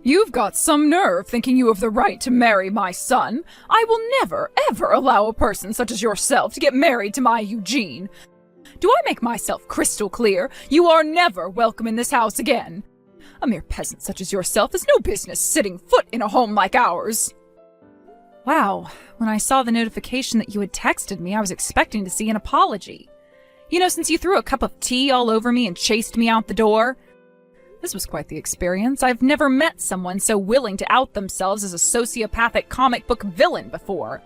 You've got some nerve thinking you have the right to marry my son. I will never, ever allow a person such as yourself to get married to my Eugene. Do I make myself crystal clear? You are never welcome in this house again. A mere peasant such as yourself has no business setting foot in a home like ours. Wow, when I saw the notification that you had texted me, I was expecting to see an apology. You know, since you threw a cup of tea all over me and chased me out the door. This was quite the experience. I've never met someone so willing to out themselves as a sociopathic comic book villain before.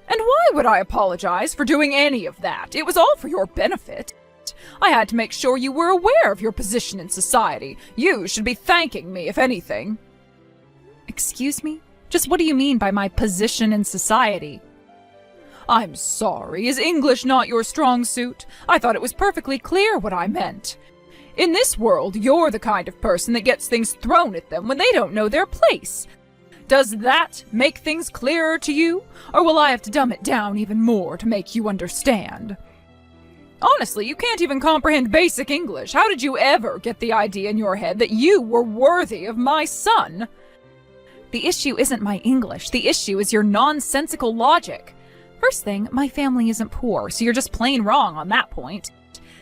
And why would I apologize for doing any of that? It was all for your benefit. I had to make sure you were aware of your position in society. You should be thanking me, if anything. Excuse me? Just what do you mean by my position in society? I'm sorry. Is English not your strong suit? I thought it was perfectly clear what I meant. In this world, you're the kind of person that gets things thrown at them when they don't know their place. Does that make things clearer to you? Or will I have to dumb it down even more to make you understand? Honestly, you can't even comprehend basic English. How did you ever get the idea in your head that you were worthy of my son? The issue isn't my English. The issue is your nonsensical logic. First thing, my family isn't poor, so you're just plain wrong on that point.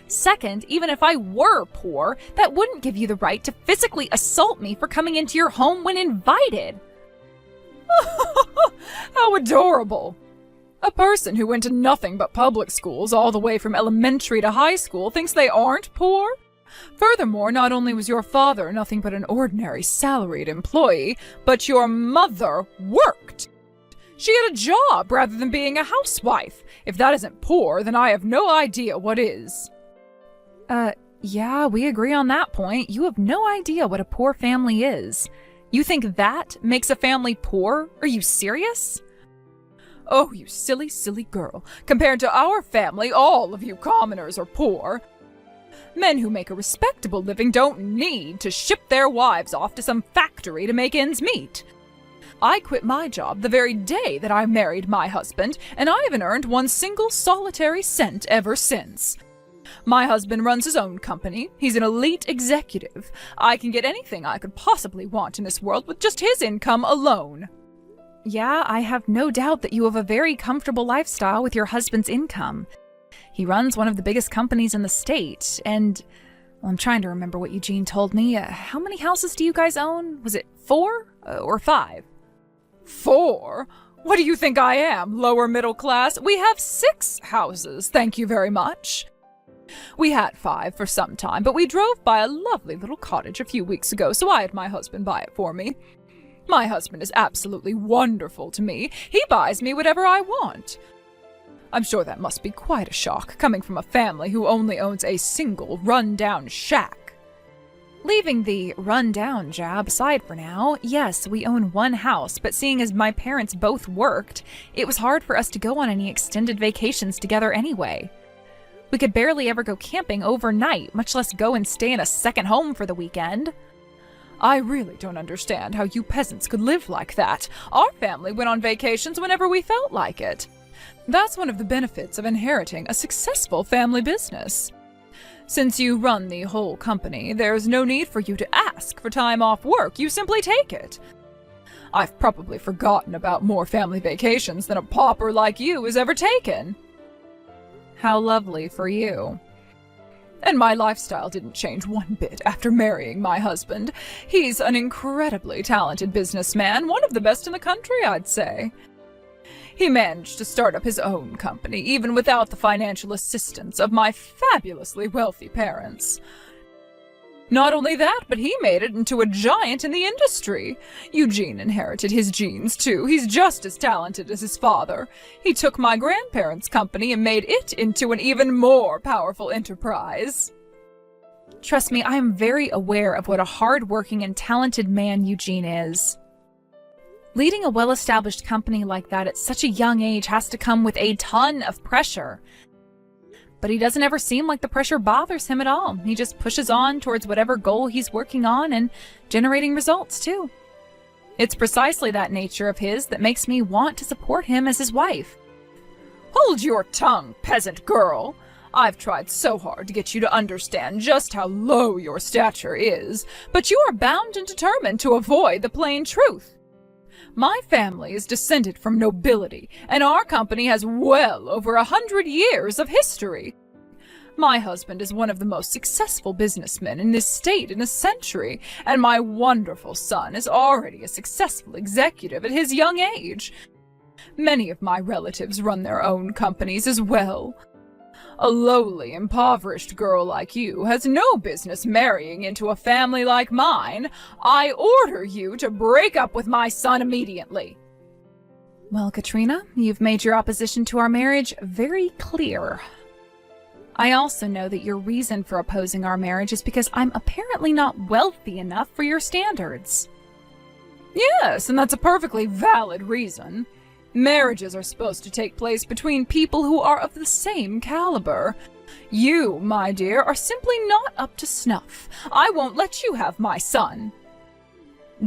Second, even if I were poor, that wouldn't give you the right to physically assault me for coming into your home when invited. How adorable! A person who went to nothing but public schools all the way from elementary to high school thinks they aren't poor? Furthermore, not only was your father nothing but an ordinary salaried employee, but your mother worked. She had a job rather than being a housewife. If that isn't poor, then I have no idea what is. Yeah, we agree on that point. You have no idea what a poor family is. You think that makes a family poor? Are you serious? Oh, you silly, silly girl. Compared to our family, all of you commoners are poor. Men who make a respectable living don't need to ship their wives off to some factory to make ends meet. I quit my job the very day that I married my husband, and I haven't earned one single solitary cent ever since. My husband runs his own company. He's an elite executive. I can get anything I could possibly want in this world with just his income alone. Yeah, I have no doubt that you have a very comfortable lifestyle with your husband's income. He runs one of the biggest companies in the state, and well, I'm trying to remember what Eugene told me. How many houses do you guys own? Was it 4 or 5? 4? What do you think I am, lower middle class? We have 6 houses, thank you very much. We had 5 for some time, but we drove by a lovely little cottage a few weeks ago, so I had my husband buy it for me. My husband is absolutely wonderful to me. He buys me whatever I want. I'm sure that must be quite a shock, coming from a family who only owns a single run-down shack. Leaving the run-down jab aside for now, yes, we own one house, but seeing as my parents both worked, it was hard for us to go on any extended vacations together anyway. We could barely ever go camping overnight, much less go and stay in a second home for the weekend. I really don't understand how you peasants could live like that. Our family went on vacations whenever we felt like it. That's one of the benefits of inheriting a successful family business. Since you run the whole company, there's no need for you to ask for time off work. You simply take it. I've probably forgotten about more family vacations than a pauper like you has ever taken. How lovely for you. And my lifestyle didn't change one bit after marrying my husband. He's an incredibly talented businessman, one of the best in the country, I'd say. He managed to start up his own company, even without the financial assistance of my fabulously wealthy parents. Not only that, but he made it into a giant in the industry. Eugene inherited his genes, too. He's just as talented as his father. He took my grandparents' company and made it into an even more powerful enterprise. Trust me, I am very aware of what a hard-working and talented man Eugene is. Leading a well-established company like that at such a young age has to come with a ton of pressure. But he doesn't ever seem like the pressure bothers him at all. He just pushes on towards whatever goal he's working on and generating results, too. It's precisely that nature of his that makes me want to support him as his wife. Hold your tongue, peasant girl. I've tried so hard to get you to understand just how low your stature is, but you are bound and determined to avoid the plain truth. My family is descended from nobility, and our company has well over 100 years of history. My husband is one of the most successful businessmen in this state in a century, and my wonderful son is already a successful executive at his young age. Many of my relatives run their own companies as well. A lowly, impoverished girl like you has no business marrying into a family like mine. I order you to break up with my son immediately. Well, Katrina, you've made your opposition to our marriage very clear. I also know that your reason for opposing our marriage is because I'm apparently not wealthy enough for your standards. Yes, and that's a perfectly valid reason. Marriages are supposed to take place between people who are of the same caliber. You, my dear, are simply not up to snuff. I won't let you have my son.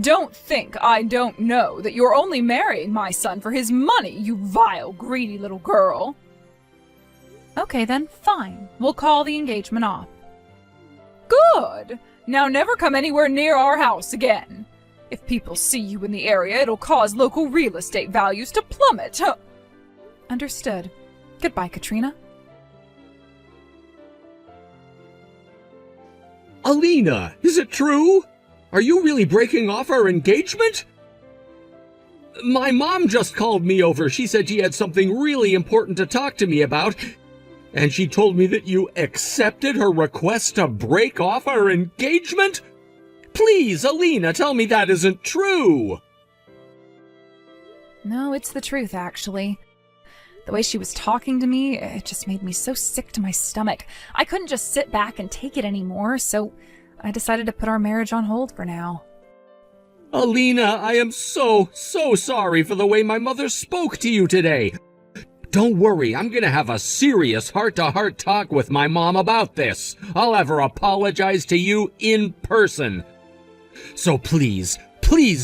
Don't think I don't know that you're only marrying my son for his money, you vile, greedy little girl. Okay then, fine. We'll call the engagement off. Good! Now never come anywhere near our house again. If people see you in the area, it'll cause local real estate values to plummet. Understood. Goodbye, Katrina. Alina, is it true? Are you really breaking off our engagement? My mom just called me over. She said she had something really important to talk to me about, and she told me that you accepted her request to break off our engagement? Please, Alina, tell me that isn't true. No, it's the truth, actually. The way she was talking to me, it just made me so sick to my stomach. I couldn't just sit back and take it anymore, so I decided to put our marriage on hold for now. Alina, I am so sorry for the way my mother spoke to you today. Don't worry, I'm gonna have a serious heart-to-heart talk with my mom about this. I'll have her apologize to you in person. So please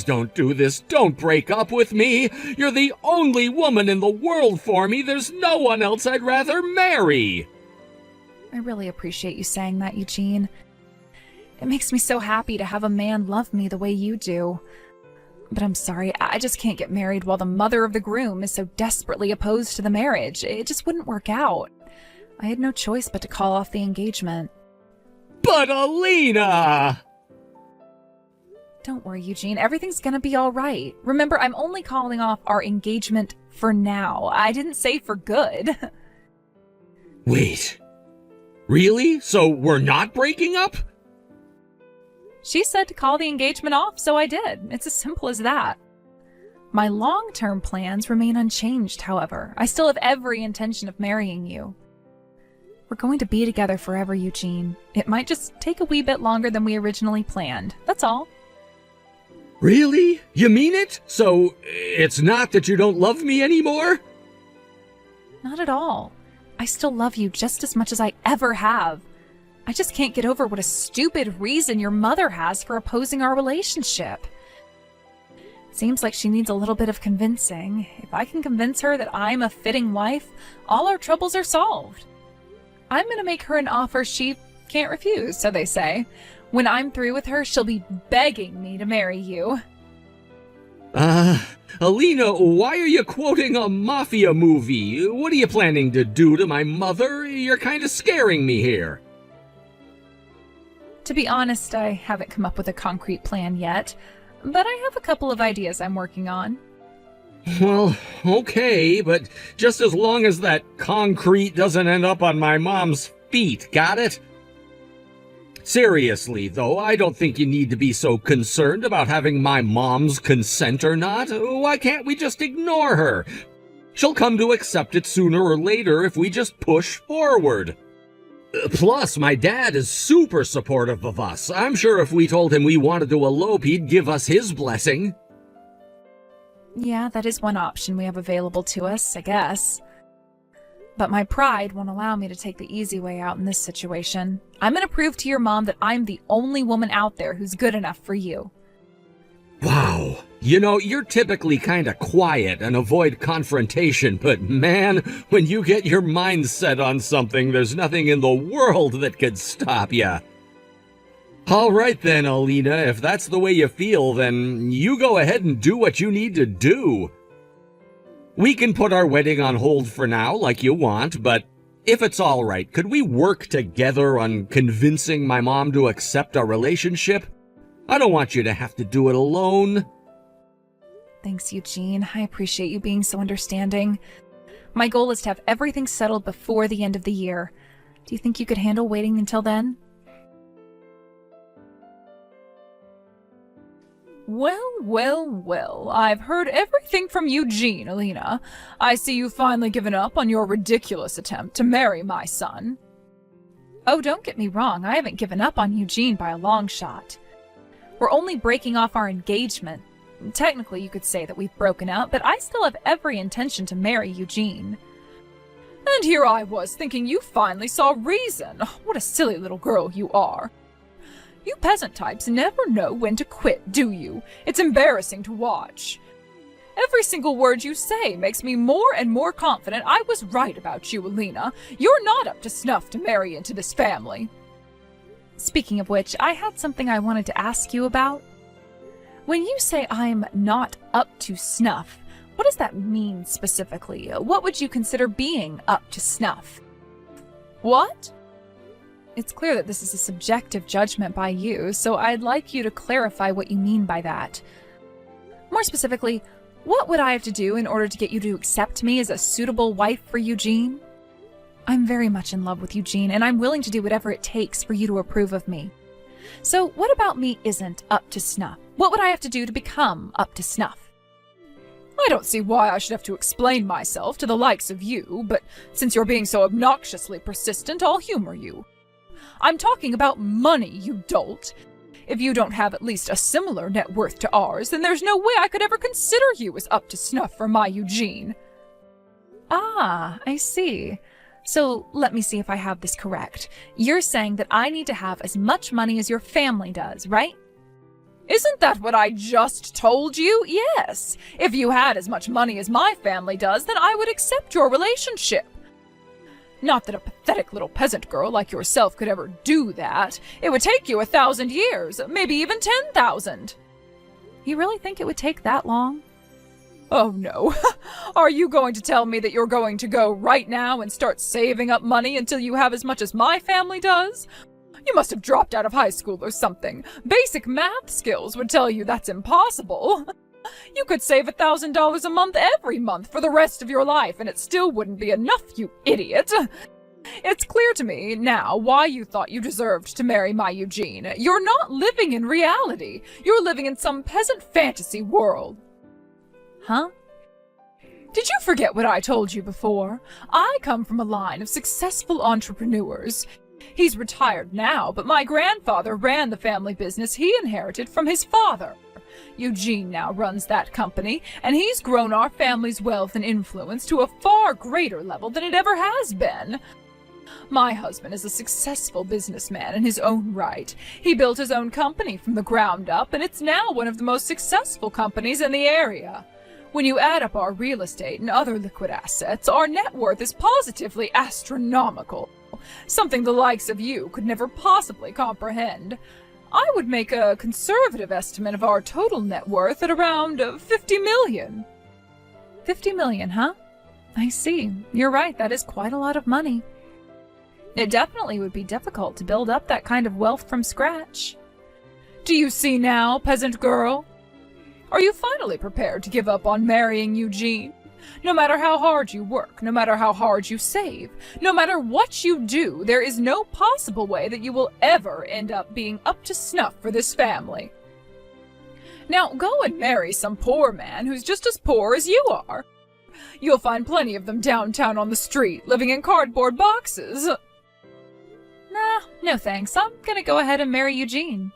don't do this. Don't break up with me. You're the only woman in the world for me. There's no one else I'd rather marry. I really appreciate you saying that, Eugene. It makes me so happy to have a man love me the way you do. But I'm sorry, I just can't get married while the mother of the groom is so desperately opposed to the marriage. It just wouldn't work out. I had no choice but to call off the engagement. But Alina! Don't worry, Eugene. Everything's gonna be all right. Remember, I'm only calling off our engagement for now. I didn't say for good. Wait. Really? So we're not breaking up? She said to call the engagement off, so I did. It's as simple as that. My long-term plans remain unchanged, however. I still have every intention of marrying you. We're going to be together forever, Eugene. It might just take a wee bit longer than we originally planned. That's all. Really? You mean it? So it's not that you don't love me anymore? Not at all. I still love you just as much as I ever have. I just can't get over what a stupid reason your mother has for opposing our relationship. Seems like she needs a little bit of convincing. If I can convince her that I'm a fitting wife, all our troubles are solved. I'm gonna make her an offer she can't refuse, so they say. When I'm through with her, she'll be begging me to marry you. Alina, why are you quoting a mafia movie? What are you planning to do to my mother? You're kind of scaring me here. To be honest, I haven't come up with a concrete plan yet, but I have a couple of ideas I'm working on. Well, okay, but just as long as that concrete doesn't end up on my mom's feet, got it? Seriously, though, I don't think you need to be so concerned about having my mom's consent or not. Why can't we just ignore her? She'll come to accept it sooner or later if we just push forward. Plus, my dad is super supportive of us. I'm sure if we told him we wanted to elope, he'd give us his blessing. Yeah, that is one option we have available to us, I guess. But my pride won't allow me to take the easy way out in this situation. I'm going to prove to your mom that I'm the only woman out there who's good enough for you. Wow. You know, you're typically kinda quiet and avoid confrontation, but man, when you get your mind set on something, there's nothing in the world that could stop ya. All right then, Alina, if that's the way you feel, then you go ahead and do what you need to do. We can put our wedding on hold for now, like you want, but if it's all right, could we work together on convincing my mom to accept our relationship? I don't want you to have to do it alone. Thanks, Eugene. I appreciate you being so understanding. My goal is to have everything settled before the end of the year. Do you think you could handle waiting until then? Well, I've heard everything from Eugene, Alina. I see you've finally given up on your ridiculous attempt to marry my son. Oh, don't get me wrong, I haven't given up on Eugene by a long shot. We're only breaking off our engagement. Technically, you could say that we've broken up, but I still have every intention to marry Eugene. And here I was thinking you finally saw reason. What a silly little girl you are. You peasant types never know when to quit, do you? It's embarrassing to watch. Every single word you say makes me more and more confident I was right about you, Alina. You're not up to snuff to marry into this family. Speaking of which, I had something I wanted to ask you about. When you say I'm not up to snuff, what does that mean specifically? What would you consider being up to snuff? What? It's clear that this is a subjective judgment by you, so I'd like you to clarify what you mean by that. More specifically, what would I have to do in order to get you to accept me as a suitable wife for Eugene? I'm very much in love with Eugene, and I'm willing to do whatever it takes for you to approve of me. So what about me isn't up to snuff? What would I have to do to become up to snuff? I don't see why I should have to explain myself to the likes of you, but since you're being so obnoxiously persistent, I'll humor you. I'm talking about money, you dolt. If you don't have at least a similar net worth to ours, then there's no way I could ever consider you as up to snuff for my Eugene. Ah, I see. So let me see if I have this correct. You're saying that I need to have as much money as your family does, right? Isn't that what I just told you? Yes. If you had as much money as my family does, then I would accept your relationship. Not that a pathetic little peasant girl like yourself could ever do that. It would take you 1,000 years, maybe even 10,000. You really think it would take that long? Oh no. Are you going to tell me that you're going to go right now and start saving up money until you have as much as my family does? You must have dropped out of high school or something. Basic math skills would tell you that's impossible. You could save $1,000 a month every month for the rest of your life, and it still wouldn't be enough, you idiot. It's clear to me now why you thought you deserved to marry my Eugene. You're not living in reality. You're living in some peasant fantasy world. Huh? Did you forget what I told you before? I come from a line of successful entrepreneurs. He's retired now, but my grandfather ran the family business he inherited from his father. Eugene now runs that company, and he's grown our family's wealth and influence to a far greater level than it ever has been. My husband is a successful businessman in his own right. He built his own company from the ground up, and it's now one of the most successful companies in the area. When you add up our real estate and other liquid assets, our net worth is positively astronomical, something the likes of you could never possibly comprehend. I would make a conservative estimate of our total net worth at around 50 million. 50 million, huh? I see. You're right, that is quite a lot of money. It definitely would be difficult to build up that kind of wealth from scratch. Do you see now, peasant girl? Are you finally prepared to give up on marrying Eugene? No matter how hard you work, no matter how hard you save, no matter what you do, there is no possible way that you will ever end up being up to snuff for this family. Now go and marry some poor man who's just as poor as you are. You'll find plenty of them downtown on the street, living in cardboard boxes. Nah, no thanks. I'm gonna go ahead and marry Eugene.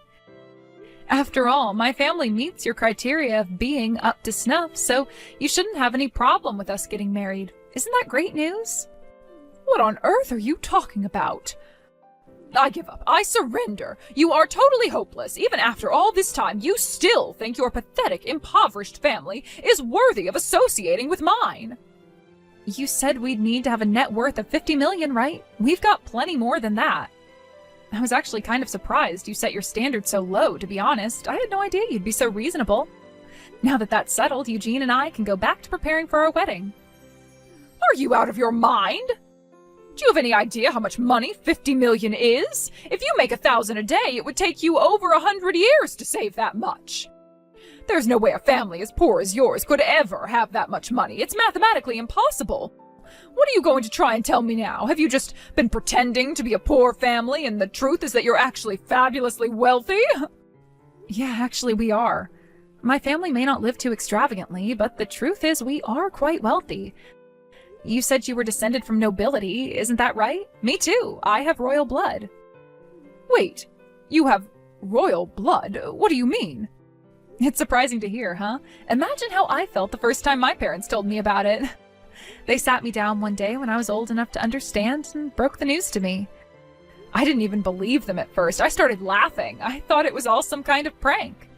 After all, my family meets your criteria of being up to snuff, so you shouldn't have any problem with us getting married. Isn't that great news? What on earth are you talking about? I give up. I surrender. You are totally hopeless. Even after all this time, you still think your pathetic, impoverished family is worthy of associating with mine. You said we'd need to have a net worth of $50 million, right? We've got plenty more than that. I was actually kind of surprised you set your standards so low, to be honest. I had no idea you'd be so reasonable. Now that that's settled, Eugene and I can go back to preparing for our wedding. Are you out of your mind? Do you have any idea how much money 50 million is? If you make 1,000 a day, it would take you over 100 years to save that much. There's no way a family as poor as yours could ever have that much money. It's mathematically impossible. What are you going to try and tell me now? Have you just been pretending to be a poor family and the truth is that you're actually fabulously wealthy? Yeah, actually we are. My family may not live too extravagantly, but the truth is we are quite wealthy. You said you were descended from nobility, isn't that right? Me too. I have royal blood. Wait, you have royal blood? What do you mean? It's surprising to hear, huh? Imagine how I felt the first time my parents told me about it. They sat me down one day when I was old enough to understand and broke the news to me. I didn't even believe them at first. I started laughing. I thought it was all some kind of prank.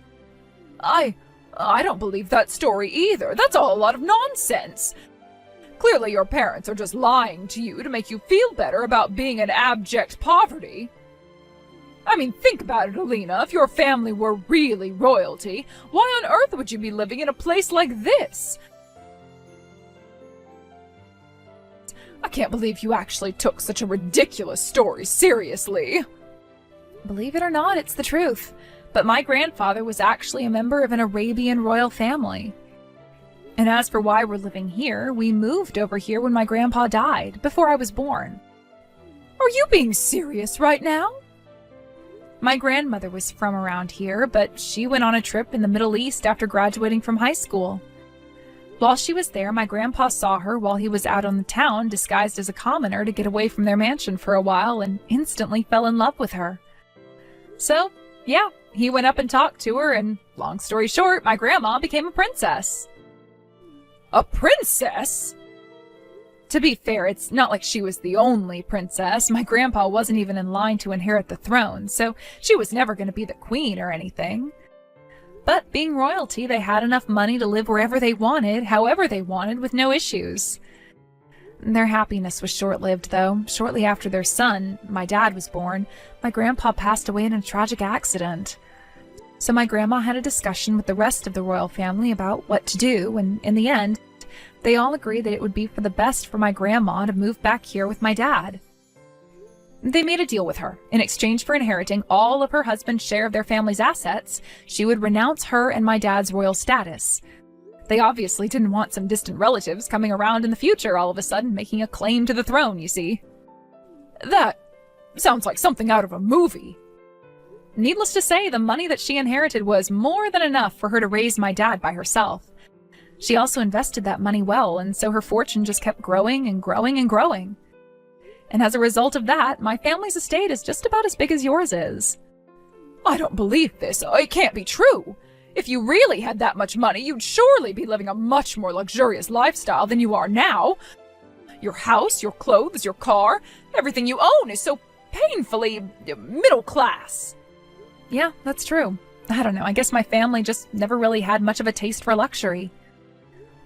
I don't believe that story either. That's all a lot of nonsense. Clearly your parents are just lying to you to make you feel better about being in abject poverty. I mean, think about it, Alina. If your family were really royalty, why on earth would you be living in a place like this? I can't believe you actually took such a ridiculous story seriously. Believe it or not, it's the truth. But my grandfather was actually a member of an Arabian royal family. And as for why we're living here, we moved over here when my grandpa died, before I was born. Are you being serious right now? My grandmother was from around here, but she went on a trip in the Middle East after graduating from high school. While she was there, my grandpa saw her while he was out on the town disguised as a commoner to get away from their mansion for a while and instantly fell in love with her. So, yeah, he went up and talked to her, and long story short, my grandma became a princess. A princess? To be fair, it's not like she was the only princess. My grandpa wasn't even in line to inherit the throne, so she was never going to be the queen or anything. But being royalty, they had enough money to live wherever they wanted, however they wanted, with no issues. Their happiness was short-lived, though. Shortly after their son, my dad, was born, my grandpa passed away in a tragic accident. So my grandma had a discussion with the rest of the royal family about what to do, and in the end, they all agreed that it would be for the best for my grandma to move back here with my dad. They made a deal with her. In exchange for inheriting all of her husband's share of their family's assets, she would renounce her and my dad's royal status. They obviously didn't want some distant relatives coming around in the future all of a sudden making a claim to the throne, you see. That sounds like something out of a movie. Needless to say, the money that she inherited was more than enough for her to raise my dad by herself. She also invested that money well, and so her fortune just kept growing and growing and growing. And as a result of that, my family's estate is just about as big as yours is. I don't believe this. It can't be true. If you really had that much money, you'd surely be living a much more luxurious lifestyle than you are now. Your house, your clothes, your car, everything you own is so painfully middle class. Yeah, that's true. I don't know, I guess my family just never really had much of a taste for luxury.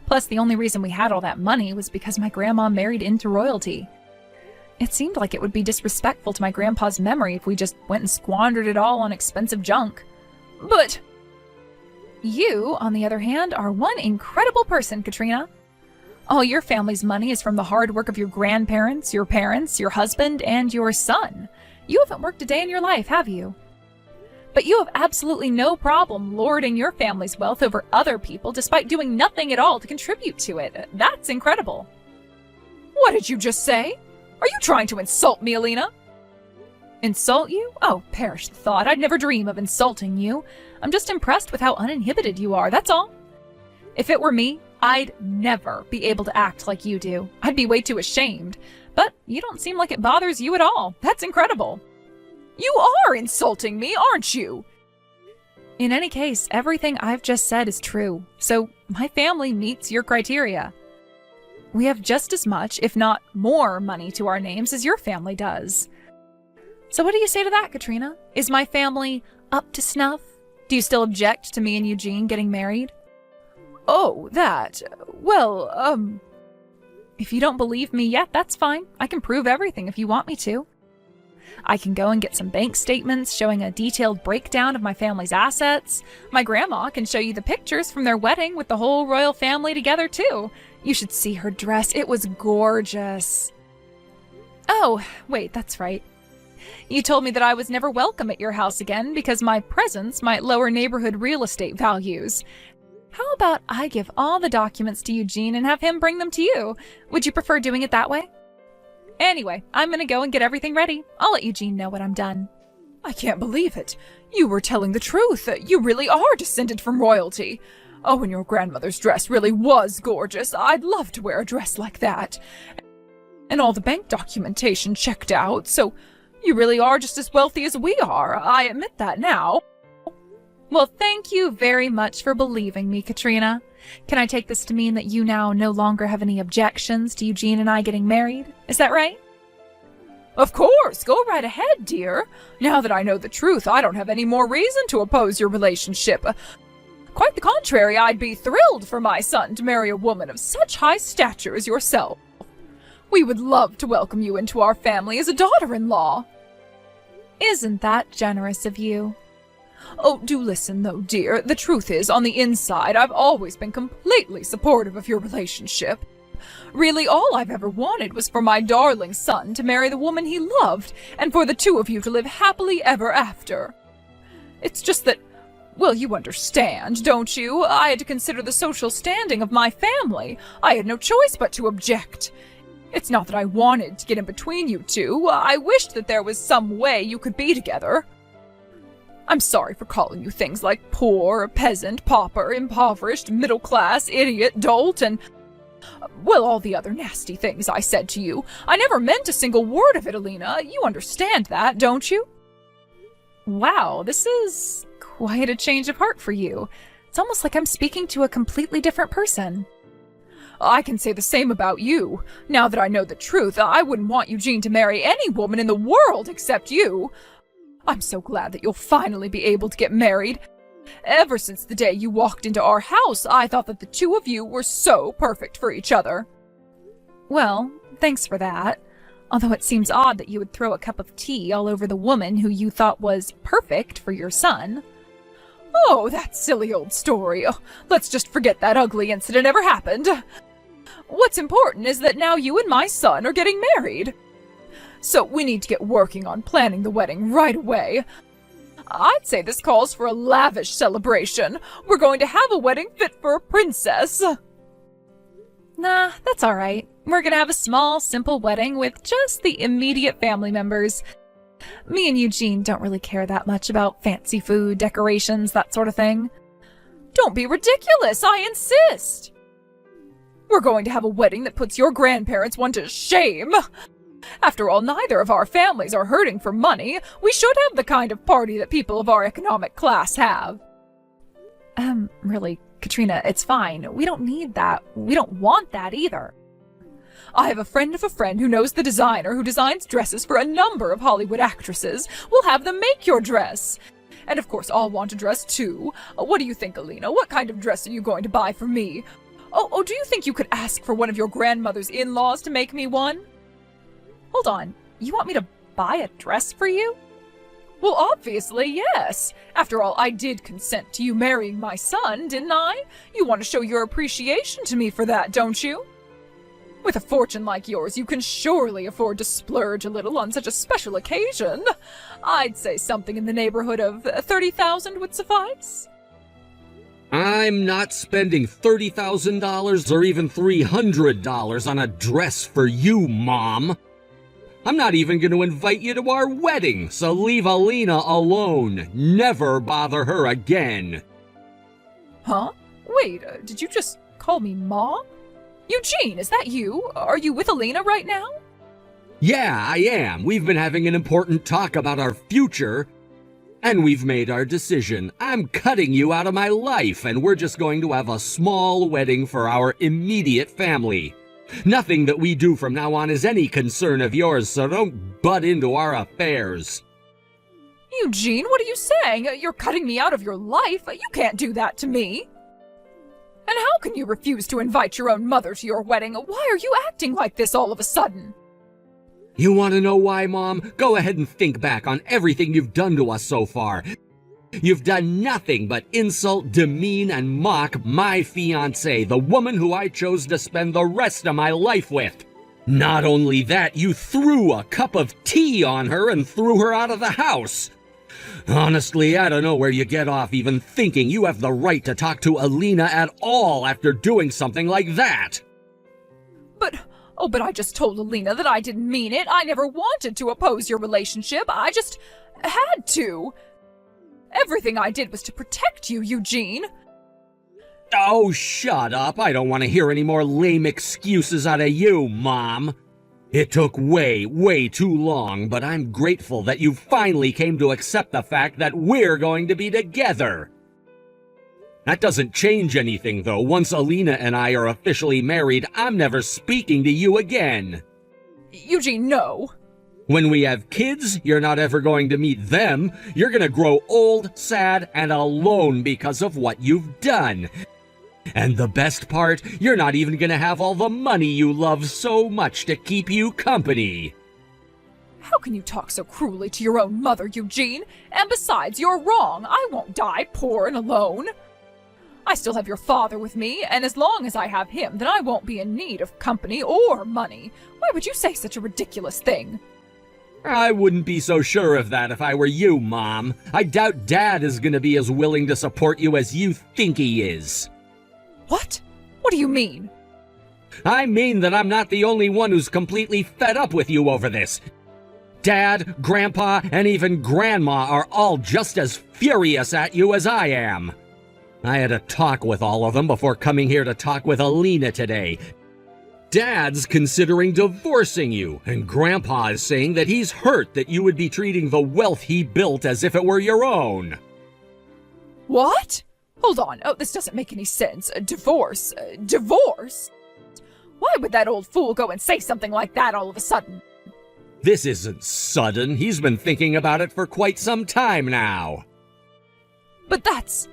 Plus, the only reason we had all that money was because my grandma married into royalty. It seemed like it would be disrespectful to my grandpa's memory if we just went and squandered it all on expensive junk. But you, on the other hand, are one incredible person, Katrina. All your family's money is from the hard work of your grandparents, your parents, your husband, and your son. You haven't worked a day in your life, have you? But you have absolutely no problem lording your family's wealth over other people despite doing nothing at all to contribute to it. That's incredible. What did you just say? Are you trying to insult me, Alina? Insult you? Oh, perish the thought. I'd never dream of insulting you. I'm just impressed with how uninhibited you are, that's all. If it were me, I'd never be able to act like you do. I'd be way too ashamed. But you don't seem like it bothers you at all. That's incredible. You are insulting me, aren't you? In any case, everything I've just said is true, so my family meets your criteria. We have just as much, if not more, money to our names as your family does. So what do you say to that, Katrina? Is my family up to snuff? Do you still object to me and Eugene getting married? Oh, that. Well, If you don't believe me yet, that's fine. I can prove everything if you want me to. I can go and get some bank statements showing a detailed breakdown of my family's assets. My grandma can show you the pictures from their wedding with the whole royal family together, too. You should see her dress. It was gorgeous. Oh, wait, that's right. You told me that I was never welcome at your house again because my presence might lower neighborhood real estate values. How about I give all the documents to Eugene and have him bring them to you? Would you prefer doing it that way? Anyway, I'm gonna go and get everything ready. I'll let Eugene know when I'm done. I can't believe it. You were telling the truth. You really are descended from royalty. Oh, and your grandmother's dress really was gorgeous. I'd love to wear a dress like that. And all the bank documentation checked out, so you really are just as wealthy as we are. I admit that now. Well, thank you very much for believing me, Katrina. Can I take this to mean that you now no longer have any objections to Eugene and I getting married? Is that right? Of course, go right ahead, dear. Now that I know the truth, I don't have any more reason to oppose your relationship. Quite the contrary, I'd be thrilled for my son to marry a woman of such high stature as yourself. We would love to welcome you into our family as a daughter-in-law. Isn't that generous of you? Oh, do listen, though, dear. The truth is, on the inside, I've always been completely supportive of your relationship. Really, all I've ever wanted was for my darling son to marry the woman he loved, and for the two of you to live happily ever after. It's just that, well, you understand, don't you? I had to consider the social standing of my family. I had no choice but to object. It's not that I wanted to get in between you two. I wished that there was some way you could be together. I'm sorry for calling you things like poor, peasant, pauper, impoverished, middle class, idiot, dolt, and, well, all the other nasty things I said to you. I never meant a single word of it, Alina. You understand that, don't you? Wow, this is quite a change of heart for you. It's almost like I'm speaking to a completely different person. I can say the same about you. Now that I know the truth, I wouldn't want Eugene to marry any woman in the world except you. I'm so glad that you'll finally be able to get married. Ever since the day you walked into our house, I thought that the two of you were so perfect for each other. Well, thanks for that. Although it seems odd that you would throw a cup of tea all over the woman who you thought was perfect for your son. Oh, that silly old story. Oh, let's just forget that ugly incident ever happened. What's important is that now you and my son are getting married. So we need to get working on planning the wedding right away. I'd say this calls for a lavish celebration. We're going to have a wedding fit for a princess. Nah, that's all right. We're gonna have a small, simple wedding with just the immediate family members. Me and Eugene don't really care that much about fancy food, decorations, that sort of thing. Don't be ridiculous, I insist. We're going to have a wedding that puts your grandparents one to shame. After all, neither of our families are hurting for money. We should have the kind of party that people of our economic class have. Really, Katrina, it's fine. We don't need that. We don't want that either. I have a friend of a friend who knows the designer who designs dresses for a number of Hollywood actresses. We'll have them make your dress. And of course, I'll want a dress too. What do you think, Alina? What kind of dress are you going to buy for me? Oh, do you think you could ask for one of your grandmother's in-laws to make me one? Hold on, you want me to buy a dress for you? Well, obviously, yes. After all, I did consent to you marrying my son, didn't I? You want to show your appreciation to me for that, don't you? With a fortune like yours, you can surely afford to splurge a little on such a special occasion. I'd say something in the neighborhood of 30,000 would suffice. I'm not spending $30,000 or even $300 on a dress for you, Mom. I'm not even going to invite you to our wedding, so leave Alina alone. Never bother her again. Huh? Wait, did you just call me Mom? Eugene, is that you? Are you with Alina right now? Yeah, I am. We've been having an important talk about our future, and we've made our decision. I'm cutting you out of my life, and we're just going to have a small wedding for our immediate family. Nothing that we do from now on is any concern of yours, so don't butt into our affairs. Eugene, what are you saying? You're cutting me out of your life. You can't do that to me. And how can you refuse to invite your own mother to your wedding? Why are you acting like this all of a sudden? You want to know why, Mom? Go ahead and think back on everything you've done to us so far. You've done nothing but insult, demean, and mock my fiancé, the woman who I chose to spend the rest of my life with. Not only that, you threw a cup of tea on her and threw her out of the house. Honestly, I don't know where you get off even thinking you have the right to talk to Alina at all after doing something like that. But I just told Alina that I didn't mean it. I never wanted to oppose your relationship. I just had to. Everything I did was to protect you, Eugene. Oh, shut up. I don't want to hear any more lame excuses out of you, Mom. It took way, way too long, but I'm grateful that you finally came to accept the fact that we're going to be together. That doesn't change anything, though. Once Alina and I are officially married, I'm never speaking to you again. Eugene, no. When we have kids, you're not ever going to meet them. You're going to grow old, sad, and alone because of what you've done. And the best part, you're not even going to have all the money you love so much to keep you company. How can you talk so cruelly to your own mother, Eugene? And besides, you're wrong. I won't die poor and alone. I still have your father with me, and as long as I have him, then I won't be in need of company or money. Why would you say such a ridiculous thing? I wouldn't be so sure of that if I were you, Mom. I doubt Dad is going to be as willing to support you as you think he is. What? What do you mean? I mean that I'm not the only one who's completely fed up with you over this. Dad, Grandpa, and even Grandma are all just as furious at you as I am. I had a talk with all of them before coming here to talk with Alina today. Dad's considering divorcing you, and Grandpa is saying that he's hurt that you would be treating the wealth he built as if it were your own. What? Hold on. Oh, this doesn't make any sense. Divorce? Divorce? Why would that old fool go and say something like that all of a sudden? This isn't sudden. He's been thinking about it for quite some time now. But that's...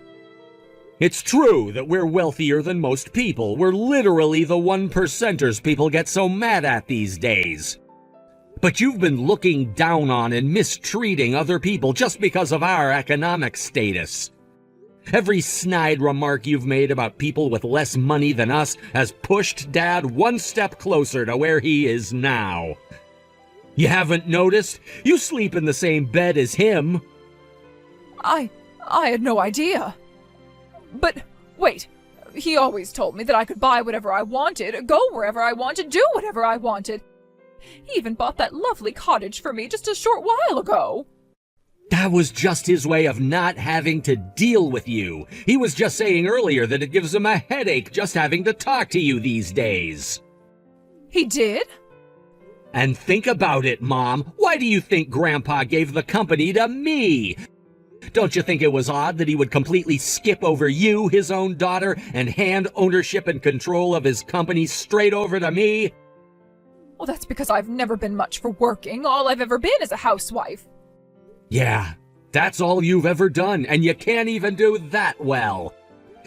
It's true that we're wealthier than most people. We're literally the 1%ers people get so mad at these days. But you've been looking down on and mistreating other people just because of our economic status. Every snide remark you've made about people with less money than us has pushed Dad one step closer to where he is now. You haven't noticed? You sleep in the same bed as him. I had no idea. But, wait, he always told me that I could buy whatever I wanted, go wherever I wanted, do whatever I wanted. He even bought that lovely cottage for me just a short while ago. That was just his way of not having to deal with you. He was just saying earlier that it gives him a headache just having to talk to you these days. He did? And think about it, Mom. Why do you think Grandpa gave the company to me? Don't you think it was odd that he would completely skip over you, his own daughter, and hand ownership and control of his company straight over to me? Well, that's because I've never been much for working. All I've ever been is a housewife. Yeah, that's all you've ever done, and you can't even do that well.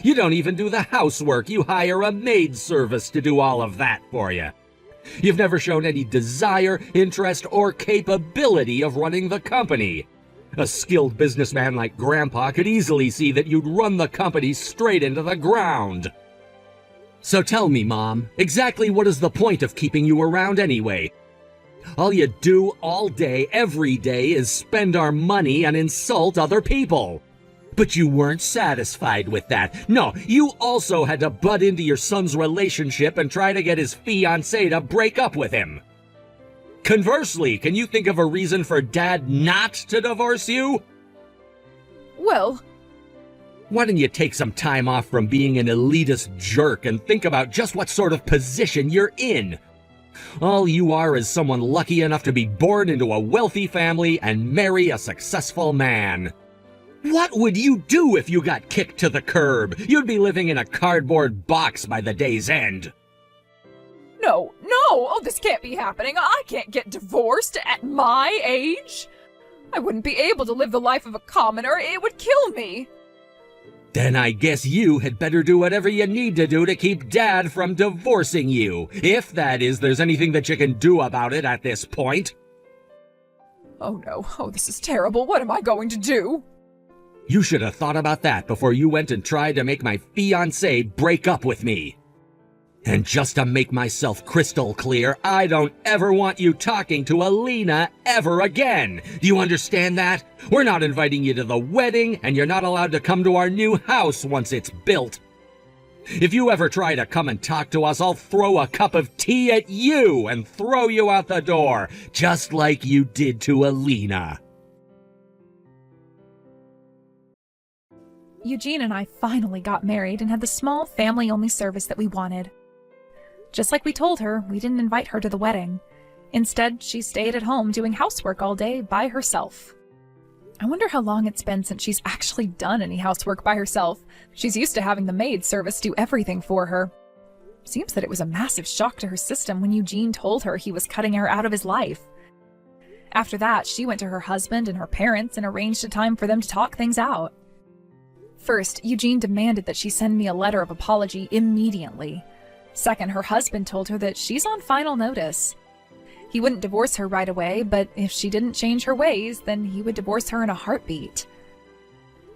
You don't even do the housework. You hire a maid service to do all of that for you. You've never shown any desire, interest, or capability of running the company. A skilled businessman like Grandpa could easily see that you'd run the company straight into the ground. So tell me, Mom, exactly what is the point of keeping you around anyway? All you do all day, every day, is spend our money and insult other people. But you weren't satisfied with that. No, you also had to butt into your son's relationship and try to get his fiancé to break up with him. Conversely, can you think of a reason for Dad not to divorce you? Well... Why don't you take some time off from being an elitist jerk and think about just what sort of position you're in? All you are is someone lucky enough to be born into a wealthy family and marry a successful man. What would you do if you got kicked to the curb? You'd be living in a cardboard box by the day's end. No, oh, this can't be happening. I can't get divorced at my age. I wouldn't be able to live the life of a commoner. It would kill me. Then I guess you had better do whatever you need to do to keep Dad from divorcing you. If that is, there's anything that you can do about it at this point. Oh no, oh, this is terrible. What am I going to do? You should have thought about that before you went and tried to make my fiancé break up with me. And just to make myself crystal clear, I don't ever want you talking to Alina ever again. Do you understand that? We're not inviting you to the wedding, and you're not allowed to come to our new house once it's built. If you ever try to come and talk to us, I'll throw a cup of tea at you and throw you out the door, just like you did to Alina. Eugene and I finally got married and had the small family-only service that we wanted. Just like we told her, we didn't invite her to the wedding. Instead, she stayed at home doing housework all day by herself. I wonder how long it's been since she's actually done any housework by herself. She's used to having the maid service do everything for her. Seems that it was a massive shock to her system when Eugene told her he was cutting her out of his life. After that, she went to her husband and her parents and arranged a time for them to talk things out. First, Eugene demanded that she send me a letter of apology immediately. Second, her husband told her that she's on final notice. He wouldn't divorce her right away, but if she didn't change her ways, then he would divorce her in a heartbeat.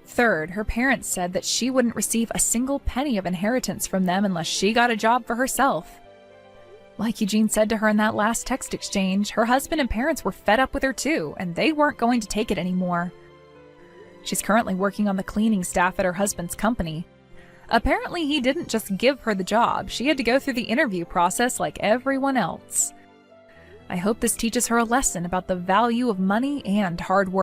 Third, her parents said that she wouldn't receive a single penny of inheritance from them unless she got a job for herself. Like Eugene said to her in that last text exchange, her husband and parents were fed up with her too, and they weren't going to take it anymore. She's currently working on the cleaning staff at her husband's company. Apparently, he didn't just give her the job. She had to go through the interview process like everyone else. I hope this teaches her a lesson about the value of money and hard work.